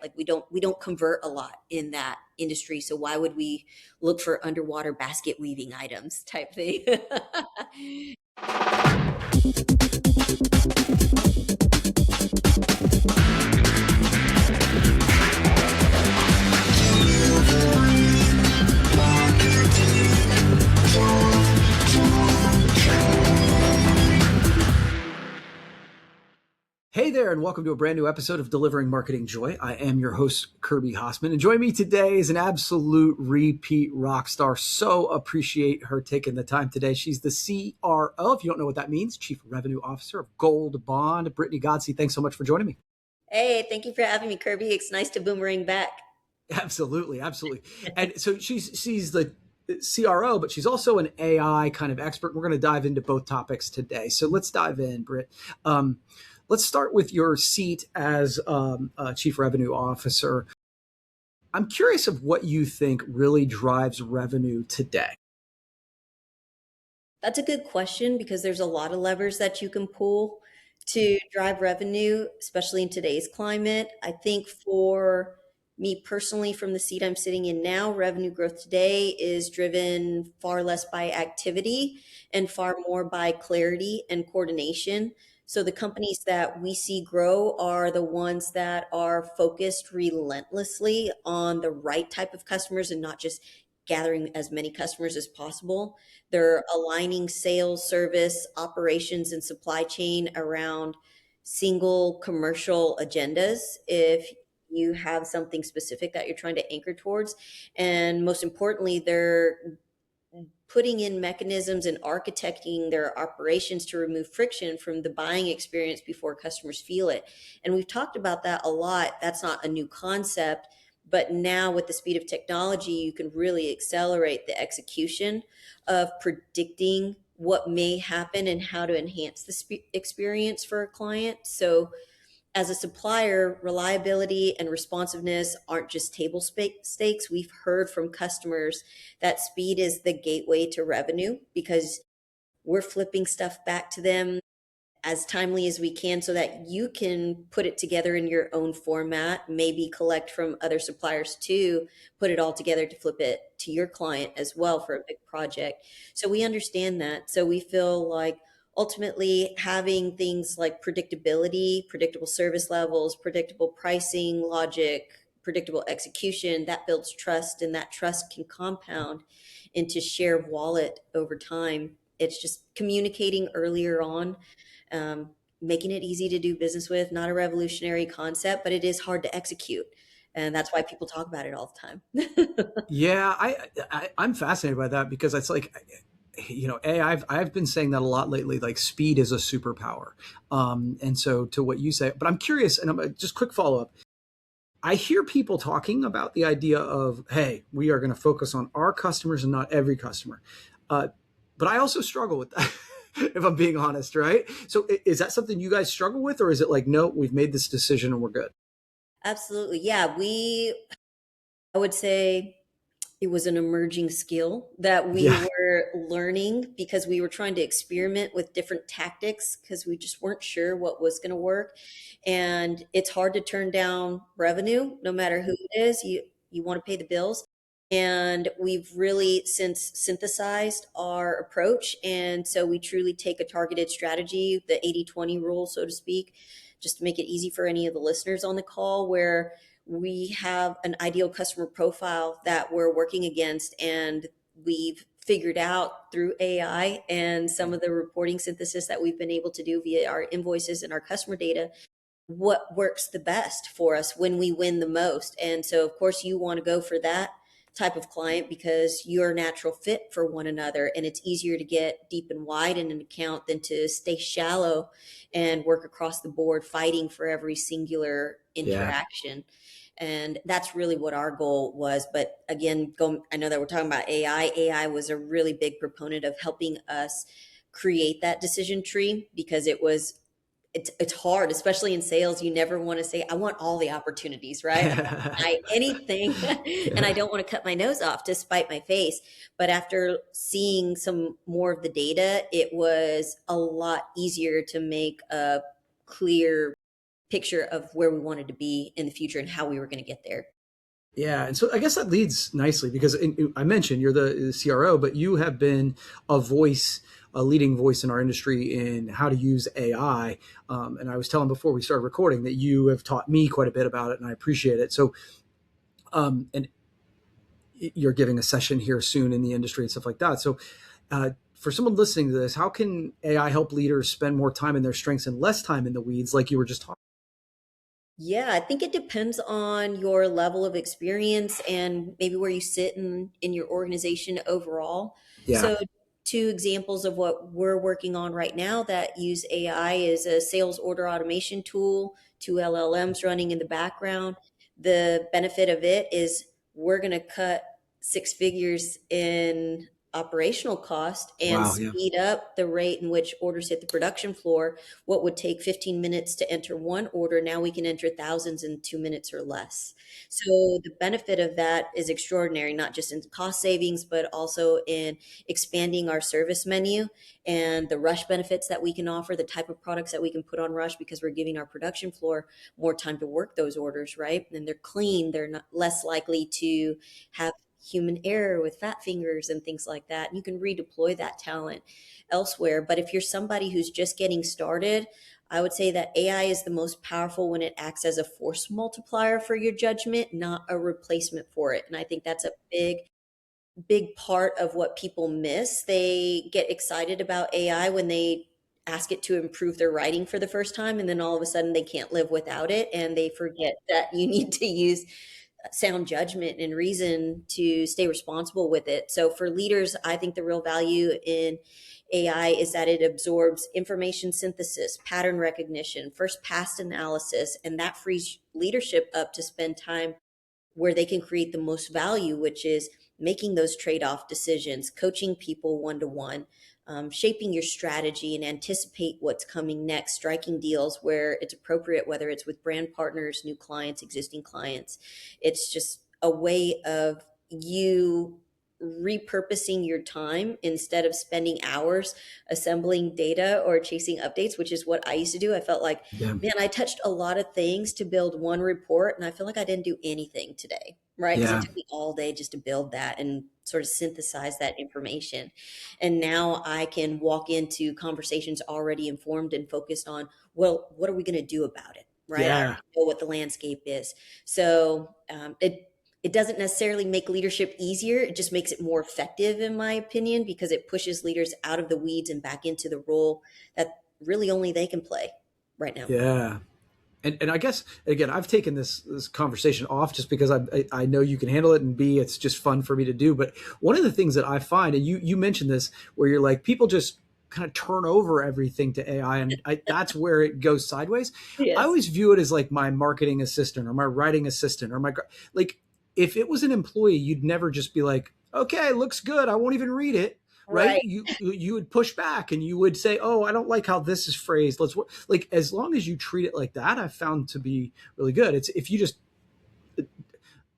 Like we don't convert a lot in that industry. So why would we look for underwater basket weaving items type thing? Hey there, and welcome to a brand new episode of Delivering Marketing Joy. I am your host, Kirby Hausman, and joining me today is an absolute repeat rock star. So appreciate her taking the time today. She's the CRO, if you don't know what that means, Chief Revenue Officer of Gold Bond, Britney Godsey. Thanks so much for joining me. Hey, thank you for having me, Kirby. It's nice to boomerang back. Absolutely. And so she's the CRO, but she's also an AI kind of expert. We're going to dive into both topics today. So let's dive in, Britt. Let's start with your seat as Chief Revenue Officer. I'm curious of what you think really drives revenue today. That's a good question because there's a lot of levers that you can pull to drive revenue, especially in today's climate. I think for me personally, from the seat I'm sitting in now, revenue growth today is driven far less by activity and far more by clarity and coordination. So the companies that we see grow are the ones that are focused relentlessly on the right type of customers and not just gathering as many customers as possible. They're aligning sales, service, operations, and supply chain around single commercial agendas. If you have something specific that you're trying to anchor towards. And most importantly, they're putting in mechanisms and architecting their operations to remove friction from the buying experience before customers feel it. And we've talked about that a lot. That's not a new concept, but now with the speed of technology, you can really accelerate the execution of predicting what may happen and how to enhance the experience for a client. So as a supplier, reliability and responsiveness aren't just table stakes. We've heard from customers that speed is the gateway to revenue because we're flipping stuff back to them as timely as we can so that you can put it together in your own format, maybe collect from other suppliers too, put it all together to flip it to your client as well for a big project. So we understand that. So we feel like ultimately having things like predictability, predictable service levels, predictable pricing logic, predictable execution, that builds trust, and that trust can compound into share of wallet over time. It's just communicating earlier on, making it easy to do business with, not a revolutionary concept, but it is hard to execute. And that's why people talk about it all the time. Yeah, I'm fascinated by that because it's like, I've been saying that a lot lately. Like speed is a superpower, and so to what you say. But I'm curious, and I'm just quick follow up. I hear people talking about the idea of, hey, we are going to focus on our customers and not every customer. But I also struggle with that, if I'm being honest, right? So is that something you guys struggle with, or is it like, no, we've made this decision and we're good? Absolutely. Yeah. I would say it was an emerging skill that we Yeah. were learning because we were trying to experiment with different tactics because we just weren't sure what was going to work. And it's hard to turn down revenue, no matter who it is. You want to pay the bills. And we've really since synthesized our approach. And so we truly take a targeted strategy, the 80-20 rule, so to speak, just to make it easy for any of the listeners on the call, where we have an ideal customer profile that we're working against, and we've figured out through AI and some of the reporting synthesis that we've been able to do via our invoices and our customer data, what works the best for us when we win the most. And so of course you want to go for that type of client because you're a natural fit for one another, and it's easier to get deep and wide in an account than to stay shallow and work across the board fighting for every singular Yeah. interaction. And that's really what our goal was. But again, I know that we're talking about AI. AI was a really big proponent of helping us create that decision tree because it's hard, especially in sales. You never want to say, I want all the opportunities, right? I want to buy anything and I Yeah. don't want to cut my nose off to spite my face. But after seeing some more of the data, it was a lot easier to make a clear picture of where we wanted to be in the future and how we were going to get there. Yeah, and so I guess that leads nicely because I mentioned you're the CRO, but you have been a voice, a leading voice in our industry in how to use AI. And I was telling before we started recording that you have taught me quite a bit about it, and I appreciate it. So, and you're giving a session here soon in the industry and stuff like that. So, for someone listening to this, how can AI help leaders spend more time in their strengths and less time in the weeds, like you were just talking? Yeah, I think it depends on your level of experience and maybe where you sit in your organization overall. Yeah. So, two examples of what we're working on right now that use AI is a sales order automation tool, two LLMs running in the background. The benefit of it is we're going to cut six figures in operational cost and Wow. Yeah. speed up the rate in which orders hit the production floor. What would take 15 minutes to enter one order, now we can enter thousands in 2 minutes or less. So the benefit of that is extraordinary, not just in cost savings, but also in expanding our service menu and the rush benefits that we can offer, the type of products that we can put on rush because we're giving our production floor more time to work those orders, right? And they're clean, they're not less likely to have human error with fat fingers and things like that. And you can redeploy that talent elsewhere. But if you're somebody who's just getting started, I would say that AI is the most powerful when it acts as a force multiplier for your judgment, not a replacement for it. And I think that's a big part of what people miss. They get excited about AI when they ask it to improve their writing for the first time, and then all of a sudden they can't live without it, and they forget that you need to use sound judgment and reason to stay responsible with it. So for leaders, I think the real value in AI is that it absorbs information synthesis, pattern recognition, first pass analysis, and that frees leadership up to spend time where they can create the most value, which is making those trade off decisions, coaching people one to one, shaping your strategy and anticipate what's coming next, striking deals where it's appropriate, whether it's with brand partners, new clients, existing clients. It's just a way of you repurposing your time instead of spending hours assembling data or chasing updates, which is what I used to do. I felt like, Yeah. man, I touched a lot of things to build one report, and I feel like I didn't do anything today, right? Because it Yeah. took me all day just to build that and sort of synthesize that information. And now I can walk into conversations already informed and focused on, well, what are we going to do about it? Right? I already Yeah. know what the landscape is. So it doesn't necessarily make leadership easier. It just makes it more effective, in my opinion, because it pushes leaders out of the weeds and back into the role that really only they can play right now. Yeah. And I guess again, I've taken this conversation off just because I know you can handle it, and B, it's just fun for me to do. But one of the things that I find, and you mentioned this, where you're like people just kind of turn over everything to AI, and that's where it goes sideways. I Yes. always view it as like my marketing assistant or my writing assistant or my like. If it was an employee, you'd never just be like, okay, looks good, I won't even read it. Right? Right. You would push back and you would say, "Oh, I don't like how this is phrased. Let's like." As long as you treat it like that, I've found to be really good. It's if you just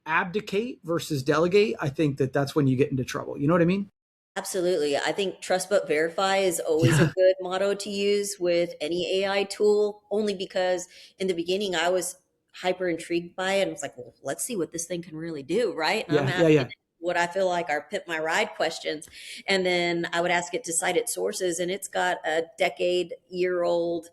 abdicate versus delegate, I think that that's when you get into trouble. You know what I mean? Absolutely. I think trust but verify is always a Yeah, good motto to use with any AI tool, only because in the beginning I was hyper intrigued by it and was like, well, let's see what this thing can really do, right? And I'm yeah, yeah, asking yeah. it what I feel like are pimp my ride questions. And then I would ask it to cite its sources, and it's got a decade-year-old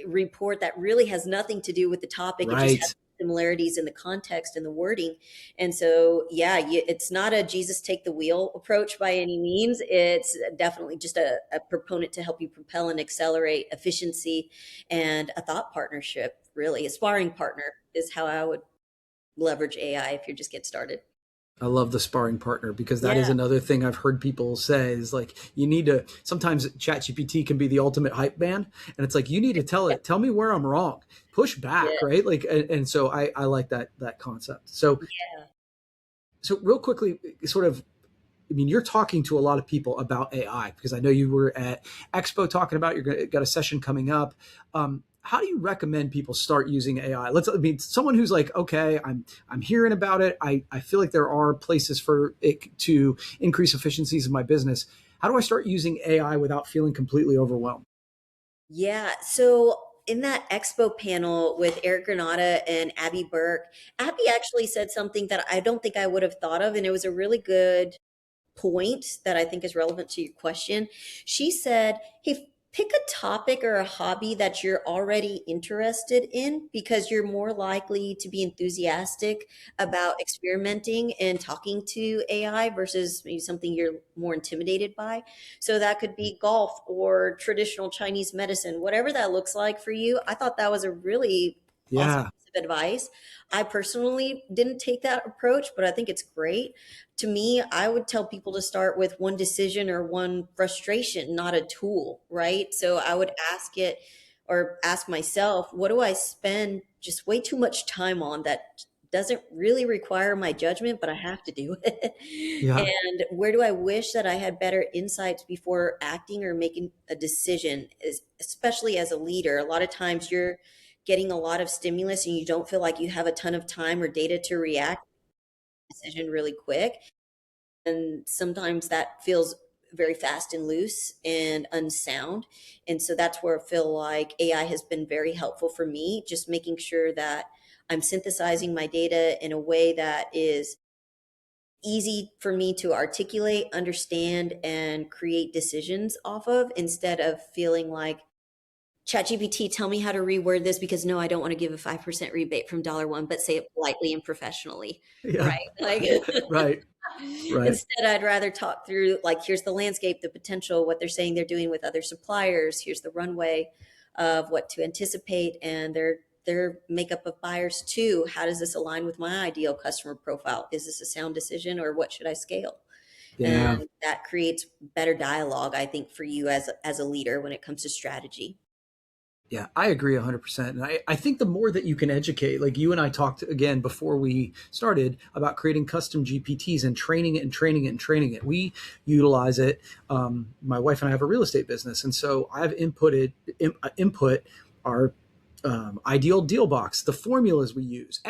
report that really has nothing to do with the topic. It just has Right. similarities in the context and the wording. And so, yeah, it's not a Jesus take the wheel approach by any means. It's definitely just a proponent to help you propel and accelerate efficiency and a thought partnership, really. A sparring partner is how I would leverage AI if you're just getting started. I love the sparring partner because that is Yeah. another thing I've heard people say is like you need to sometimes ChatGPT can be the ultimate hype man, and it's like you need to tell me where I'm wrong, push Yeah. back, right? Like and so I like that concept. So Yeah. real quickly, sort of, I mean, you're talking to a lot of people about AI because I know you were at Expo talking about you're got a session coming up. How do you recommend people start using AI? I mean, someone who's like, okay, I'm hearing about it. I feel like there are places for it to increase efficiencies in my business. How do I start using AI without feeling completely overwhelmed? Yeah. So in that expo panel with Eric Granata and Abby Burke, Abby actually said something that I don't think I would have thought of, and it was a really good point that I think is relevant to your question. She said, hey, pick a topic or a hobby that you're already interested in because you're more likely to be enthusiastic about experimenting and talking to AI versus maybe something you're more intimidated by. So that could be golf or traditional Chinese medicine, whatever that looks like for you. I thought that was a really awesome Yeah. piece of advice. I personally didn't take that approach, but I think it's great. To me, I would tell people to start with one decision or one frustration, not a tool, right? So I would ask it or ask myself, what do I spend just way too much time on that doesn't really require my judgment, but I have to do it? Yeah. And where do I wish that I had better insights before acting or making a decision, especially as a leader? A lot of times you're getting a lot of stimulus and you don't feel like you have a ton of time or data to react decision really quick. And sometimes that feels very fast and loose and unsound. And so that's where I feel like AI has been very helpful for me, just making sure that I'm synthesizing my data in a way that is easy for me to articulate, understand, and create decisions off of instead of feeling like ChatGPT, tell me how to reword this because no, I don't want to give a 5% rebate from dollar one, but say it politely and professionally. Yeah. Right. Like Right. Right. instead, I'd rather talk through like, here's the landscape, the potential, what they're saying they're doing with other suppliers. Here's the runway of what to anticipate and their makeup of buyers too. How does this align with my ideal customer profile? Is this a sound decision or what should I scale? Yeah. And that creates better dialogue, I think, for you as a leader when it comes to strategy. Yeah, I agree 100%. And I think the more that you can educate, like you and I talked again before we started about creating custom GPTs and training it and training it and training it. We utilize it. My wife and I have a real estate business. And so I've input our ideal deal box, the formulas we use,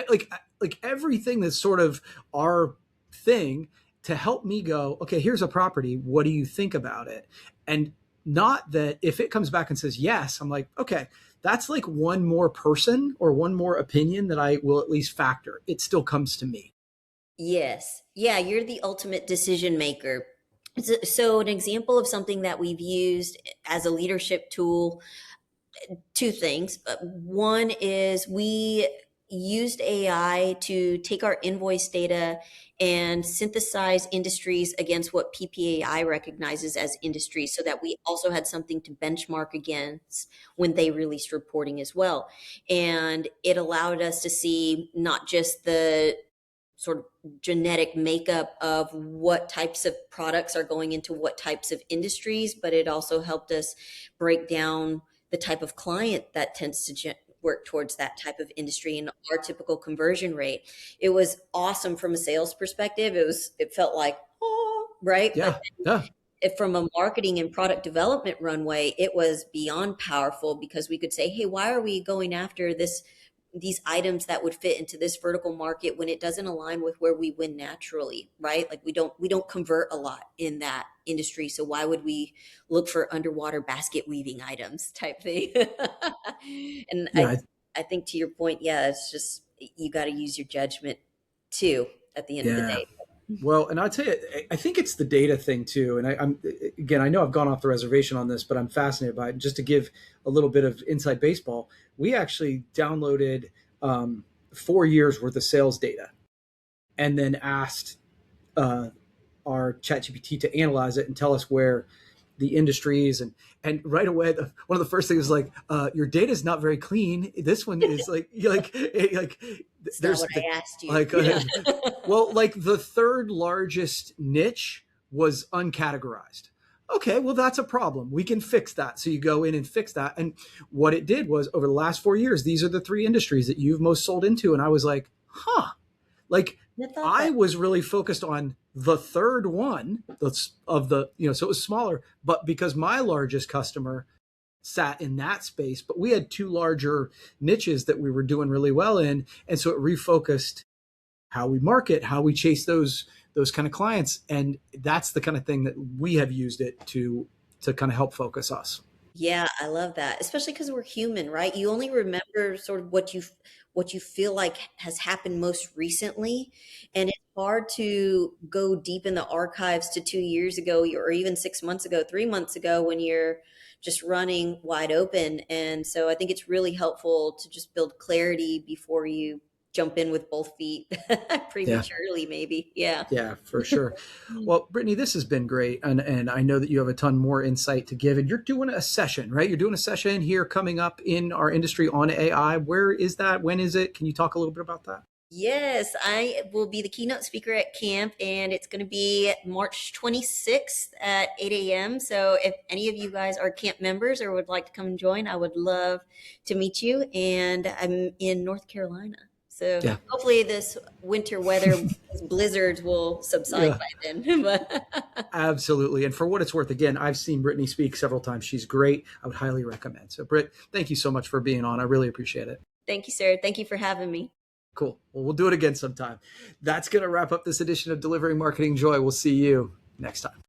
like everything that's sort of our thing to help me go, okay, here's a property. What do you think about it? And not that if it comes back and says yes, I'm like, okay, that's like one more person or one more opinion that I will at least factor. It still comes to me. Yes. Yeah, you're the ultimate decision maker. So, an example of something that we've used as a leadership tool, two things. One is we used AI to take our invoice data and synthesize industries against what PPAI recognizes as industries so that we also had something to benchmark against when they released reporting as well. And it allowed us to see not just the sort of genetic makeup of what types of products are going into what types of industries, but it also helped us break down the type of client that tends to work towards that type of industry and our typical conversion rate. It was awesome from a sales perspective. It felt like, oh, right. But Yeah. Yeah. if from a marketing and product development runway, it was beyond powerful because we could say, hey, why are we going after these items that would fit into this vertical market when it doesn't align with where we win naturally, right? Like we don't convert a lot in that industry. So why would we look for underwater basket weaving items type thing? And Yeah. I think to your point, yeah, it's just you got to use your judgment too at the end of the Yeah. day. Well, and I'll tell you, I think it's the data thing too. And I'm again, I know I've gone off the reservation on this, but I'm fascinated by it. Just to give a little bit of inside baseball, we actually downloaded 4 years worth of sales data, and then asked our ChatGPT to analyze it and tell us where the industries and right away one of the first things was like your data is not very clean. This one is like It's not there's what I asked you. like Yeah. well, like the third largest niche was uncategorized. Okay, well, that's a problem. We can fix that. So you go in and fix that. And what it did was over the last 4 years, these are the three industries that you've most sold into. And I was like, huh, like I thought I that. was really focused on the third one that's of the, so it was smaller, but because my largest customer sat in that space, but we had two larger niches that we were doing really well in. And so it refocused how we market, how we chase those kind of clients. And that's the kind of thing that we have used it to kind of help focus us. Yeah, I love that, especially because we're human, right? You only remember sort of what you feel like has happened most recently, and it's hard to go deep in the archives to 2 years ago or even 6 months ago, 3 months ago when you're just running wide open. And so I think it's really helpful to just build clarity before you jump in with both feet Yeah. prematurely, maybe. Yeah. Yeah, for sure. Well, Brittany, this has been great. And I know that you have a ton more insight to give. And you're doing a session, right? You're doing a session here coming up in our industry on AI. Where is that? When is it? Can you talk a little bit about that? Yes, I will be the keynote speaker at camp, and it's going to be March 26th at 8 a.m. So if any of you guys are camp members or would like to come and join, I would love to meet you. And I'm in North Carolina. So Yeah. hopefully this winter weather, these blizzards will subside Yeah. by then. But Absolutely. And for what it's worth, again, I've seen Brittany speak several times. She's great. I would highly recommend. So, Britt, thank you so much for being on. I really appreciate it. thank you, sir. Thank you for having me. Cool. Well, we'll do it again sometime. That's going to wrap up this edition of Delivering Marketing Joy. We'll see you next time.